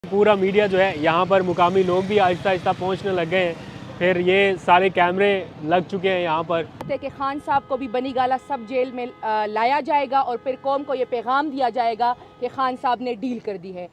पूरा मीडिया जो है यहाँ पर मुकामी लोग भी आहिस्ता आहिस्ता पहुँचने लग गए हैं। फिर ये सारे कैमरे लग चुके हैं यहाँ पर कि खान साहब को भी बनी गाला सब जेल में लाया जाएगा और फिर कौम को ये पैगाम दिया जाएगा कि खान साहब ने डील कर दी है।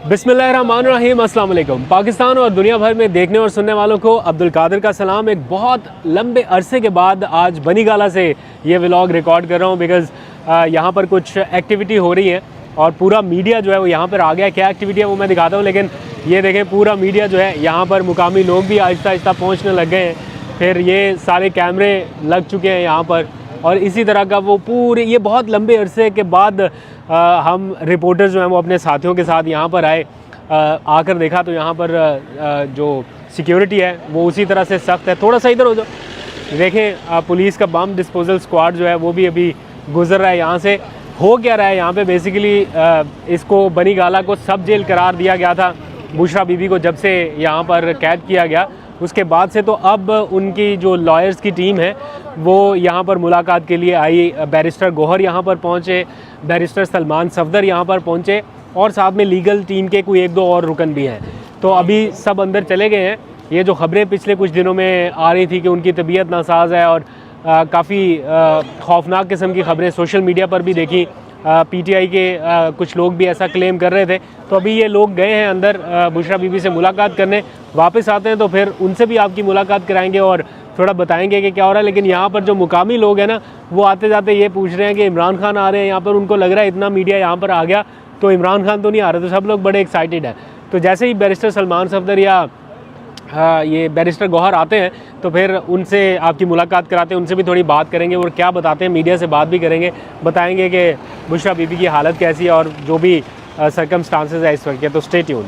बिस्मिल्लाहिर्रहमानिर्रहीम, अस्सलाम वालेकुम। पाकिस्तान और दुनिया भर में देखने और सुनने वालों को अब्दुल कादिर का सलाम। एक बहुत लंबे अरसे के बाद आज बनी गाला से ये व्लॉग रिकॉर्ड कर रहा हूँ बिकॉज़ यहाँ पर कुछ एक्टिविटी हो रही है और पूरा मीडिया जो है वो यहाँ पर आ गया। क्या एक्टिविटी है वो मैं दिखाता हूँ, लेकिन ये देखें पूरा मीडिया जो है यहाँ पर मुकामी लोग भी आहिस्ता आहिस्ता पहुँचने लग गए हैं। फिर ये सारे कैमरे लग चुके हैं यहाँ पर और इसी तरह का वो पूरे ये बहुत लंबे अरसे के बाद हम रिपोर्टर्स जो हैं वो अपने साथियों के साथ यहाँ पर आए। आकर देखा तो यहाँ पर जो सिक्योरिटी है वो उसी तरह से सख्त है। थोड़ा सा इधर हो जाओ, देखें पुलिस का बम डिस्पोजल स्क्वाड जो है वो भी अभी गुजर रहा है यहाँ से। हो क्या रहा है यहाँ पे, बेसिकली इसको बनी गाला को सब जेल करार दिया गया था बुशरा बीबी को जब से यहाँ पर कैद किया गया। उसके बाद से तो अब उनकी जो लॉयर्स की टीम है वो यहाँ पर मुलाकात के लिए आई। बैरिस्टर गौहर यहाँ पर पहुँचे, बैरिस्टर सलमान सफदर यहाँ पर पहुँचे और साथ में लीगल टीम के कोई एक दो और रुकन भी हैं। तो अभी सब अंदर चले गए हैं। ये जो ख़बरें पिछले कुछ दिनों में आ रही थी कि उनकी तबीयत नासाज है और काफ़ी खौफनाक किस्म की ख़बरें सोशल मीडिया पर भी देखी। पीटीआई के कुछ लोग भी ऐसा क्लेम कर रहे थे। तो अभी ये लोग गए हैं अंदर बुशरा बीबी से मुलाकात करने। वापस आते हैं तो फिर उनसे भी आपकी मुलाकात कराएंगे और थोड़ा बताएंगे कि क्या हो रहा है। लेकिन यहाँ पर जो मुकामी लोग हैं ना, वो आते जाते ये पूछ रहे हैं कि इमरान खान आ रहे हैं यहाँ पर। उनको लग रहा है इतना मीडिया यहाँ पर आ गया तो इमरान खान तो नहीं आ रहे। तो सब लोग बड़े एक्साइटेड हैं। तो जैसे ही बैरिस्टर सलमान सफदर या ये बैरिस्टर गौहर आते हैं तो फिर उनसे आपकी मुलाकात कराते हैं, उनसे भी थोड़ी बात करेंगे और क्या बताते हैं, मीडिया से बात भी करेंगे, बताएंगे कि बुशरा बीबी की हालत कैसी है और जो भी सर्कमस्टांसेस है इस वक्त के। तो स्टे ट्यून।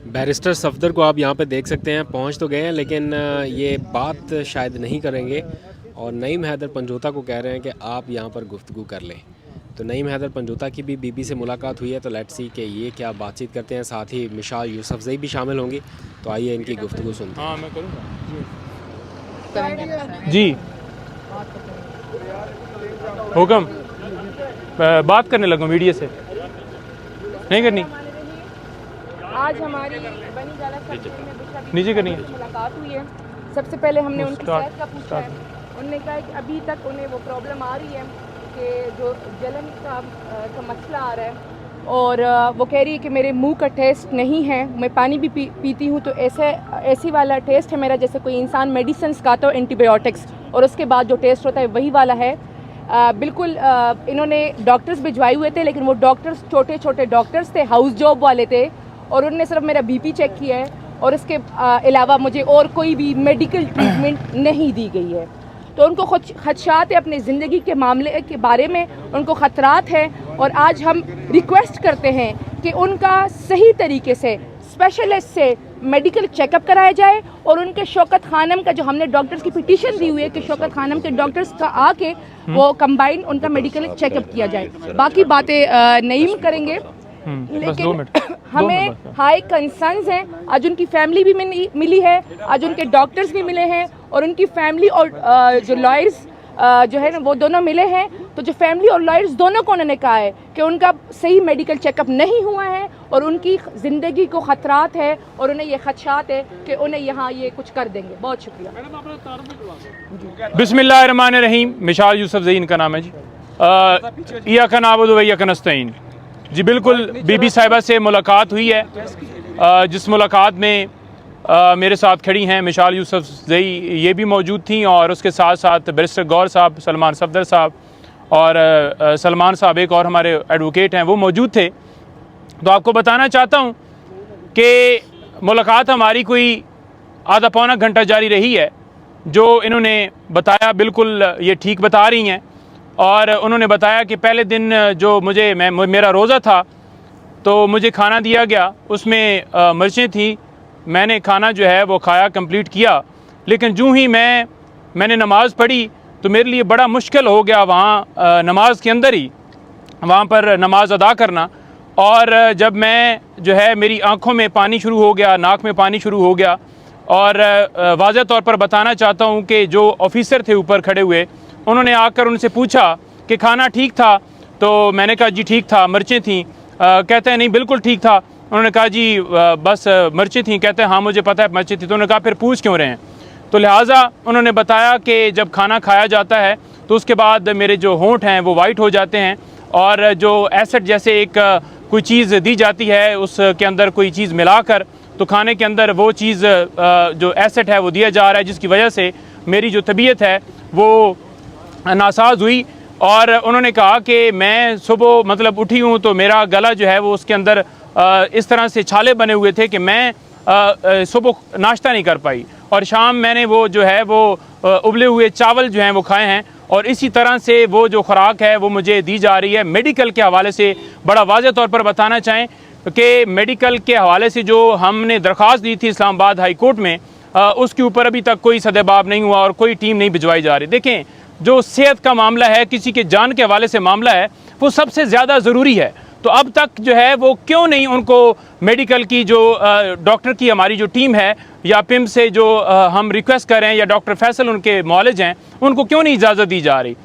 बैरिस्टर सफदर को आप यहाँ पे देख सकते हैं, पहुँच तो गए हैं लेकिन ये बात शायद नहीं करेंगे और नईम हैदर पंजोता को कह रहे हैं कि आप यहाँ पर गुफ्तगू कर लें। तो नईम हैदर पंजोता की भी बीबी से मुलाकात हुई है, तो लेट्स सी कि ये क्या बातचीत करते हैं। साथ ही मिशाल यूसुफजई भी शामिल होंगी, तो आइए इनकी गुफ्तगू सुनते हैं। हाँ मैं करूँगा जी। हुक्म बात करने लगा मीडिया से नहीं करनी। आज हमारी बनी गाला सब जेल में बुशरा बीबी नीचे करनी है। मुलाकात हुई है। सबसे पहले हमने उनकी स्टार्ट, सेहत का पूछा है। उन्होंने कहा कि अभी तक उन्हें वो प्रॉब्लम आ रही है कि जो जलन का मसला आ रहा है और वो कह रही है कि मेरे मुंह का टेस्ट नहीं है। मैं पानी भी पीती हूँ तो ऐसी वाला टेस्ट है मेरा जैसे कोई इंसान मेडिसिन खाता हो, एंटीबायोटिक्स, और उसके बाद जो टेस्ट होता है वही वाला है। बिल्कुल इन्होंने डॉक्टर्स भिजवाए हुए थे लेकिन वो डॉक्टर्स छोटे छोटे डॉक्टर्स थे, हाउस जॉब वाले थे और उन्होंने सिर्फ मेरा बीपी चेक किया है और इसके अलावा मुझे और कोई भी मेडिकल ट्रीटमेंट नहीं दी गई है। तो उनको खदशात है अपनी ज़िंदगी के मामले के बारे में, उनको ख़तरात है और आज हम रिक्वेस्ट करते हैं कि उनका सही तरीके से स्पेशलिस्ट से मेडिकल चेकअप कराया जाए और उनके शौकत खानम का जो हमने डॉक्टर्स की पिटीशन दी हुई है कि शौकत खानम के डॉक्टर्स का आके वो कंबाइन उनका मेडिकल चेकअप किया जाए। बाकी बातें नईम करेंगे लेकिन हमें हाई कंसर्न्स हैं। आज उनकी फैमिली भी मिली है, आज उनके डॉक्टर्स भी मिले हैं और उनकी फैमिली और जो लॉयर्स जो है ना वो दोनों मिले हैं। तो जो फैमिली और लॉयर्स दोनों को उन्होंने कहा है कि उनका सही मेडिकल चेकअप नहीं हुआ है और उनकी ज़िंदगी को ख़तरात है और उन्हें ये खदशात है कि उन्हें यहाँ ये कुछ कर देंगे। बहुत शुक्रिया। बिस्मिल्लाहिर्रहमानिर्रहीम। मिशाल यूसुफजई इनका नाम है जी। इय्याका नअबुदु व इय्याका नस्तईन जी। बिल्कुल बीबी साहिबा से मुलाकात हुई है, जिस मुलाकात में मेरे साथ खड़ी हैं मिशाल यूसुफजई, ये भी मौजूद थी और उसके साथ साथ बैरिस्टर गौहर साहब, सलमान सफदर साहब और सलमान साहब एक और हमारे एडवोकेट हैं वो मौजूद थे। तो आपको बताना चाहता हूँ कि मुलाकात हमारी कोई आधा पौना घंटा जारी रही है। जो इन्होंने बताया बिल्कुल ये ठीक बता रही हैं और उन्होंने बताया कि पहले दिन जो मेरा रोज़ा था तो मुझे खाना दिया गया, उसमें मिर्चें थी, मैंने खाना जो है वो खाया, कंप्लीट किया। लेकिन जूँ ही मैंने नमाज़ पढ़ी तो मेरे लिए बड़ा मुश्किल हो गया वहाँ नमाज के अंदर ही वहाँ पर नमाज अदा करना। और जब मैं जो है मेरी आँखों में पानी शुरू हो गया, नाक में पानी शुरू हो गया। और वाज़ह तौर पर बताना चाहता हूँ कि जो ऑफिसर थे ऊपर खड़े हुए, उन्होंने आकर उनसे पूछा कि खाना ठीक था? तो मैंने कहा जी ठीक था, मिर्चें थीं। कहते हैं नहीं बिल्कुल ठीक था। उन्होंने कहा जी बस मिर्चें थीं। कहते हैं हाँ मुझे पता है मिर्चें थी। तो उन्होंने कहा फिर पूछ क्यों रहे हैं? तो लिहाजा उन्होंने बताया कि जब खाना खाया जाता है तो उसके बाद मेरे जो होंठ हैं वो वाइट हो जाते हैं, और जो एसिड जैसे एक कोई चीज़ दी जाती है उसके अंदर कोई चीज़ मिलाकर, तो खाने के अंदर वो चीज़ जो एसिड है वो दिया जा रहा है, जिसकी वजह से मेरी जो तबीयत है वो नासाज हुई। और उन्होंने कहा कि मैं सुबह मतलब उठी हूँ तो मेरा गला जो है वो उसके अंदर इस तरह से छाले बने हुए थे कि मैं सुबह नाश्ता नहीं कर पाई, और शाम मैंने वो जो है वो उबले हुए चावल जो हैं वो खाए हैं। और इसी तरह से वो जो खुराक है वो मुझे दी जा रही है। मेडिकल के हवाले से बड़ा वाज़ेह तौर पर बताना चाहें कि मेडिकल के हवाले से जो हमने दरख्वास्त दी थी इस्लामाबाद हाई कोर्ट में, उसके ऊपर अभी तक कोई सदेबाब नहीं हुआ और कोई टीम नहीं भिजवाई जा रही। देखें, जो सेहत का मामला है, किसी के जान के हवाले से मामला है, वो सबसे ज़्यादा ज़रूरी है। तो अब तक जो है वो क्यों नहीं उनको मेडिकल की जो डॉक्टर की हमारी जो टीम है या पिम से जो हम रिक्वेस्ट कर रहे हैं, या डॉक्टर फैसल उनके मौलिज हैं, उनको क्यों नहीं इजाज़त दी जा रही?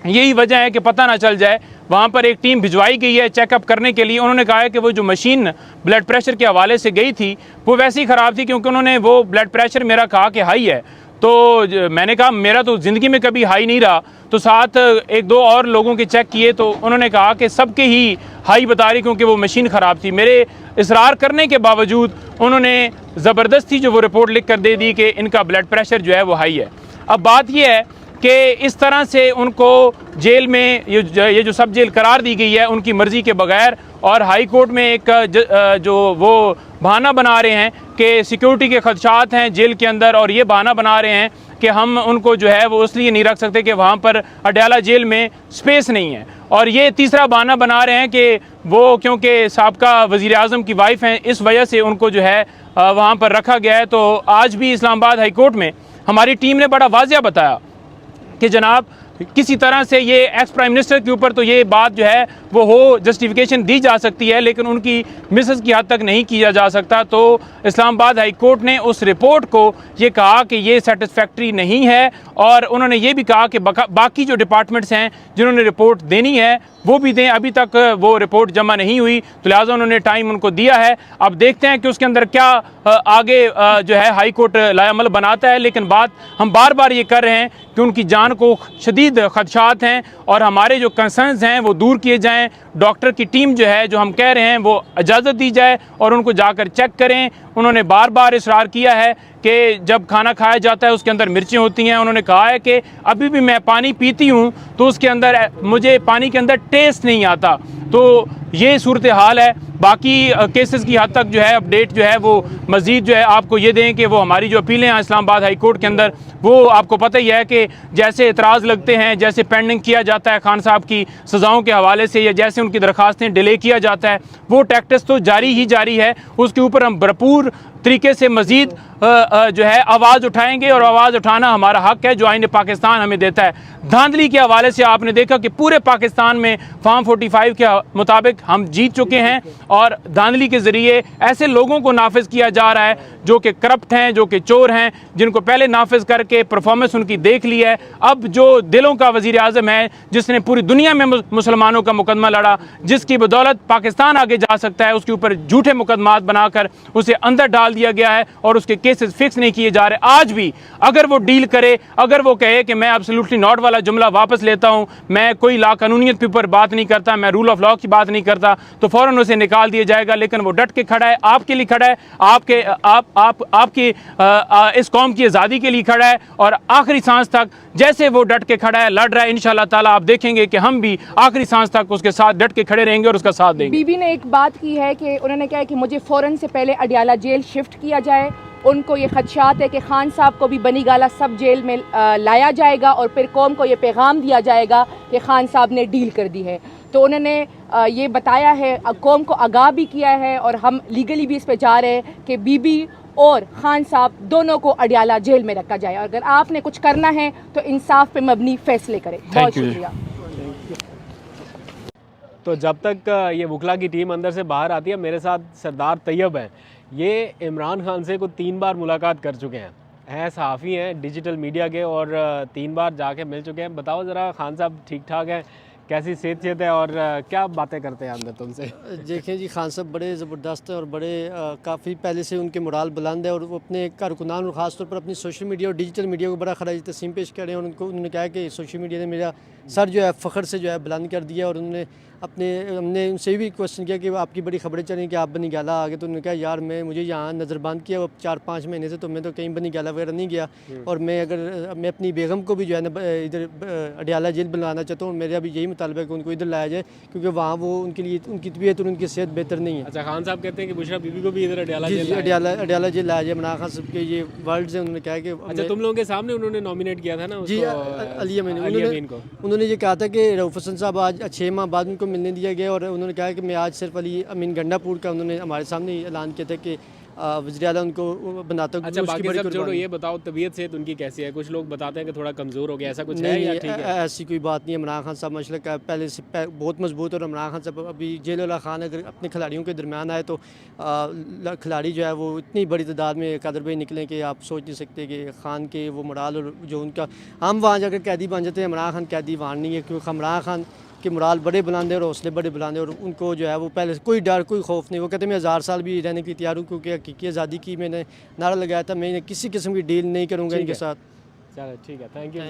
यही वजह है कि पता ना चल जाए। वहाँ पर एक टीम भिजवाई गई है चेकअप करने के लिए। उन्होंने कहा है कि वो जो मशीन ब्लड प्रेशर के हवाले से गई थी वो वैसे ही ख़राब थी, क्योंकि उन्होंने वो ब्लड प्रेशर मेरा कहा कि हाई है। तो मैंने कहा मेरा तो ज़िंदगी में कभी हाई नहीं रहा। तो साथ एक दो और लोगों के चेक किए तो उन्होंने कहा कि सबके ही हाई बता रही, क्योंकि वो मशीन ख़राब थी। मेरे इसरार करने के बावजूद उन्होंने ज़बरदस्ती जो वो रिपोर्ट लिख कर दे दी कि इनका ब्लड प्रेशर जो है वो हाई है। अब बात यह है कि इस तरह से उनको जेल में ये जो सब जेल करार दी गई है उनकी मर्ज़ी के बगैर, और हाई कोर्ट में एक जो वो बहाना बना रहे हैं कि सिक्योरिटी के खदशात हैं जेल के अंदर, और ये बहाना बना रहे हैं कि हम उनको जो है वो इसलिए नहीं रख सकते कि वहाँ पर अडयाला जेल में स्पेस नहीं है। और ये तीसरा बहाना बना रहे हैं कि वो क्योंकि साबका वज़ीर आज़म की वाइफ हैं, इस वजह से उनको जो है वहाँ पर रखा गया है। तो आज भी इस्लामाबाद हाई कोर्ट में हमारी टीम ने बड़ा वाज़िया बताया कि जनाब किसी तरह से ये एक्स प्राइम मिनिस्टर के ऊपर तो ये बात जो है वो हो जस्टिफिकेशन दी जा सकती है, लेकिन उनकी मिसेस की हद तक नहीं किया जा सकता। तो इस्लामाबाद हाई कोर्ट ने उस रिपोर्ट को ये कहा कि ये सेटिस्फैक्ट्री नहीं है, और उन्होंने ये भी कहा कि बाकी जो डिपार्टमेंट्स हैं जिन्होंने रिपोर्ट देनी है वो भी दें। अभी तक वो रिपोर्ट जमा नहीं हुई, तो लिहाजा उन्होंने टाइम उनको दिया है। अब देखते हैं कि उसके अंदर क्या आगे जो है हाई कोर्ट लाएअमल बनाता है। लेकिन बात हम बार बार ये कर रहे हैं कि उनकी जान को शदीद खदशात हैं, और हमारे जो कंसर्न्स हैं वो दूर किए जाएँ। डॉक्टर की टीम जो है जो हम कह रहे हैं वो इजाज़त दी जाए और उनको जाकर चेक करें। उन्होंने बार बार इसरार किया है कि जब खाना खाया जाता है उसके अंदर मिर्चें होती हैं। उन्होंने कहा है कि अभी भी मैं पानी पीती हूँ तो उसके अंदर मुझे पानी के अंदर टेस्ट नहीं आता। तो ये सूरत हाल है। बाकी केसेस की हद तक जो है अपडेट जो है वो मज़ीद जो है आपको ये दें कि वो हमारी जो अपीलें हैं इस्लामाबाद हाई कोर्ट के अंदर, वो आपको पता ही है कि जैसे एतराज़ लगते हैं, जैसे पेंडिंग किया जाता है खान साहब की सज़ाओं के हवाले से, या जैसे उनकी दरख्वास्तें डिले किया जाता है, वो टैक्टिस तो जारी ही जारी है। उसके ऊपर हम भरपूर तरीके से मज़ीद जो है आवाज़ उठाएंगे, और आवाज़ उठाना हमारा हक है जो आईन पाकिस्तान हमें देता है। धांधली के हवाले से आपने देखा कि पूरे पाकिस्तान में फार्म 45 के मुताबिक हम जीत चुके हैं, और धांधली के ज़रिए ऐसे लोगों को नाफिज किया जा रहा है जो कि करप्ट हैं, जो कि चोर हैं, जिनको पहले नाफिज करके परफॉर्मेंस उनकी देख ली है। अब जो दिलों का वज़ीर आज़म है, जिसने पूरी दुनिया में मुसलमानों का मुकदमा लड़ा, जिसकी बदौलत पाकिस्तान आगे जा सकता है, उसके ऊपर झूठे मुकदमात बनाकर उसे अंदर डाल दिया गया है और उसके केसेस फिक्स नहीं किए जा रहे। आज भी अगर वो डील करे, अगर वो कहे कि मैं एब्सोल्युटली नॉट वाला जुमला वापस लेता हूं, मैं कोई ला कानूनियत के ऊपर बात नहीं करता, मैं रूल ऑफ लॉ की बात नहीं करता, तो फौरन उसे निकाल दिया जाएगा। लेकिन वो डट के खड़ा है, आपके लिए खड़ा है, आपकी इस कौम की आज़ादी के लिए खड़ा है, और आखिरी सांस तक जैसे वो डट के खड़ा है, लड़ रहा है, इंशाअल्लाह ताला आप देखेंगे कि हम भी आखिरी सांस तक उसके साथ डट के खड़े रहेंगे और उसका साथ देंगे। बीबी ने एक बात की है कि उन्होंने कहा है कि मुझे फ़ौरन से पहले अडयाला जेल शिफ्ट किया जाए। उनको ये खदशात है कि खान साहब को भी बनीगाला सब जेल में लाया जाएगा और फिर कौम को ये पैगाम दिया जाएगा कि खान साहब ने डील कर दी है। तो उन्होंने ये बताया है, कौम को आगाह भी किया है, और हम लीगली भी इस पे जा रहे हैं कि बीबी और खान साहब दोनों को अडियाला जेल में रखा जाए। और अगर आपने कुछ करना है तो इंसाफ पे मबनी फैसले करें। बहुत you. शुक्रिया। तो जब तक ये वकला की टीम अंदर से बाहर आती है, मेरे साथ सरदार तैयब हैं। ये इमरान खान से को 3 बार मुलाकात कर चुके हैं सहाफ़ी हैं डिजिटल मीडिया के, और 3 बार जाके मिल चुके हैं। बताओ ज़रा खान साहब ठीक ठाक हैं, कैसी सेहत है और क्या बातें करते हैं अंदर तुमसे? देखें जी, खान साहब बड़े ज़बरदस्त हैं और बड़े काफ़ी पहले से उनके मोराल बुलंद है और वो अपने कारकुनान और ख़ास तौर पर अपनी सोशल मीडिया और डिजिटल मीडिया को बड़ा खराज तस्लीम पेश कर रहे हैं। और उन्होंने कहा कि सोशल मीडिया ने मेरा सर जो है फ़ख्र से जो है बुलंद कर दिया। और उन्होंने हमने उनसे भी क्वेश्चन किया कि आपकी बड़ी खबरें चलें कि आप बनी गाला आ गए। तो उन्होंने कहा यार मुझे यहाँ नज़रबंद किया वो 4-5 महीने से, तो मैं तो कहीं बनी गाला वगैरह नहीं गया। और मैं अपनी बेगम को भी जो है ना इधर अडियाला जेल बुलाना चाहता हूँ। मेरा भी यही मुतालबा है कि उनको इधर लाया जाए, क्योंकि वहाँ वो उनके लिए उनकी तबीयत और उनकी सेहत बेहतर नहीं है। अच्छा, खान साहब कहते हैं कि बुशरा बीबी को भी इधर अडियाला जी जेल अडियाला जेल लाया जाए। इमरान खान साहब के ये वर्ड्स हैं। उन्होंने कहा कि अच्छा, तुम लोगों के सामने उन्होंने नॉमिनेट किया था ना जी उसको, अली अमीन को। उन्होंने ये कहा था कि रऊफ़ हसन साहब आज 6 माह बाद उनको मिलने दिया गया। और उन्होंने कहा कि मैं आज सिर्फ अली अमीन गंडापुर का उन्होंने हमारे सामने ही ऐलान किया था कि वज़ीर आला उनको बनाता। अच्छा, बाकी सब छोड़ो, ये बताओ तबीयत सेहत उनकी कैसी है? कुछ लोग बताते हैं कि थोड़ा कमज़ोर हो गया, ऐसा कुछ है या ठीक है? ऐसी कोई बात नहीं है। इमरान खान साहब माशाल्लाह का पहले से बहुत मजबूत। और इमरान खान साहब अभी जेल वाला खान अगर अपने खिलाड़ियों के दरमियान आए तो खिलाड़ी जो है वो इतनी बड़ी तादाद में कादर भाई निकले कि आप सोच नहीं सकते कि खान के वो मोराल और जो उनका, हम वहाँ जाकर कैदी बन जाते हैं, इमरान खान कैदी वहाँ नहीं है। क्योंकि इमरान खान के मोराल बड़े बुलंद है और हौसले बड़े बुलंद है। और उनको जो है वो पहले कोई डर कोई खौफ नहीं। वो कहते हैं मैं 1000 साल भी रहने के लिए तैयार हूँ, क्योंकि हकीकी आज़ादी की मैंने नारा लगाया था, मैं किसी किस्म की डील नहीं करूँगा इनके साथ। चलो ठीक है, थैंक यू।